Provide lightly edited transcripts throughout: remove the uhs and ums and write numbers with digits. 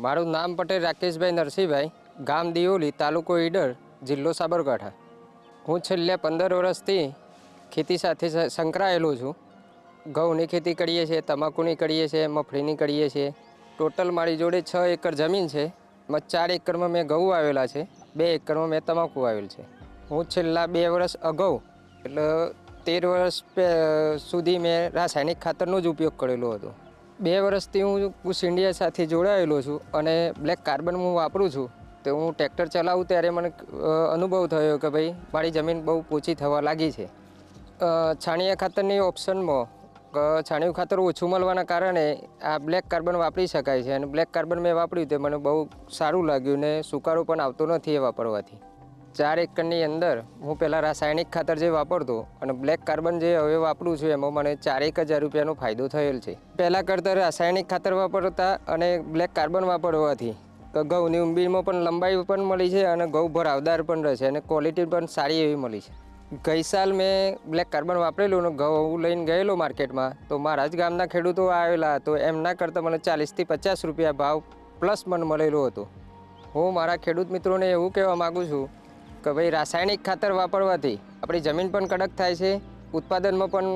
મારું નામ પટેલ રાકેશભાઈ નરસિંહભાઈ, ગામ દિયોલી, તાલુકો ઈડર, જિલ્લો સાબરકાંઠા। હું છેલ્લા 15 વર્ષથી ખેતી સાથે સંકળાયેલો છું। ઘઉંની ખેતી કરીએ છીએ, તમાકુની કરીએ છીએ, મગફળીની કરીએ છીએ। ટોટલ મારી જોડે 6 એકર જમીન છે। 4 એકરમાં મેં ઘઉં વાવેલા છે, 2 એકરમાં મેં તમાકુ વાવેલ છે। હું છેલ્લા 2 વર્ષ અગાઉ એટલે 13 વર્ષ સુધી મેં રાસાયણિક ખાતરનો જ ઉપયોગ કરેલો હતો। 2 વર્ષથી હું કુશ ઇન્ડિયા સાથે જોડાયેલો છું અને બ્લેક કાર્બન હું વાપરું છું। તો હું ટ્રેક્ટર ચલાવું ત્યારે મને અનુભવ થયો કે ભાઈ મારી જમીન બહુ પોચી થવા લાગી છે। છાણિયા ખાતરની ઓપ્શનમાં છાણિયું ખાતર ઓછું મળવાના કારણે આ બ્લેક કાર્બન વાપરી શકાય છે અને બ્લેક કાર્બન મેં વાપર્યું તે મને બહુ સારું લાગ્યું ને સુકારો પણ આવતો નથી એ વાપરવાથી। 4 એકરની અંદર હું પહેલાં રાસાયણિક ખાતર જે વાપરતો અને બ્લેક કાર્બન જે હવે વાપરું છું એમાં મને 4-1 હજાર રૂપિયાનો ફાયદો થયેલ છે। પહેલાં કરતાં રાસાયણિક ખાતર વાપરતા અને બ્લેક કાર્બન વાપરવાથી ઘઉંની ઊંબીમાં પણ લંબાઈ પણ મળી છે અને ઘઉં ભરાવદાર પણ રહે છે અને ક્વોલિટી પણ સારી એવી મળી છે। ગઈ સાલ મેં બ્લેક કાર્બન વાપરેલું અને ઘઉં લઈને ગયેલો માર્કેટમાં તો મારા જ ગામના ખેડૂતો આવેલા તો એમના કરતાં મને 40થી 50 રૂપિયા ભાવ પ્લસ મને મળેલો હતો। હું મારા ખેડૂત મિત્રોને એવું કહેવા માગું છું કે ભાઈ રાસાયણિક ખાતર વાપરવાથી આપણી જમીન પણ કડક થાય છે, ઉત્પાદનમાં પણ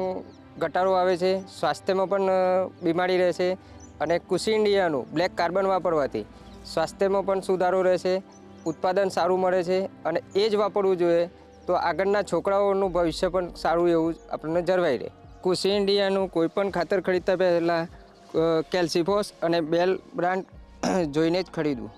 ઘટાડો આવે છે, સ્વાસ્થ્યમાં પણ બીમારી રહે છે અને કુશ ઇન્ડિયાનું બ્લેક કાર્બન વાપરવાથી સ્વાસ્થ્યમાં પણ સુધારો રહેશે, ઉત્પાદન સારું મળે છે અને એ જ વાપરવું જોઈએ તો આગળના છોકરાઓનું ભવિષ્ય પણ સારું એવું આપણને જળવાઈ રહે। કુશ ઇન્ડિયાનું કોઈપણ ખાતર ખરીદતા પહેલાં કેલ્સીફોસ અને બેલ બ્રાન્ડ જોઈને જ ખરીદવું।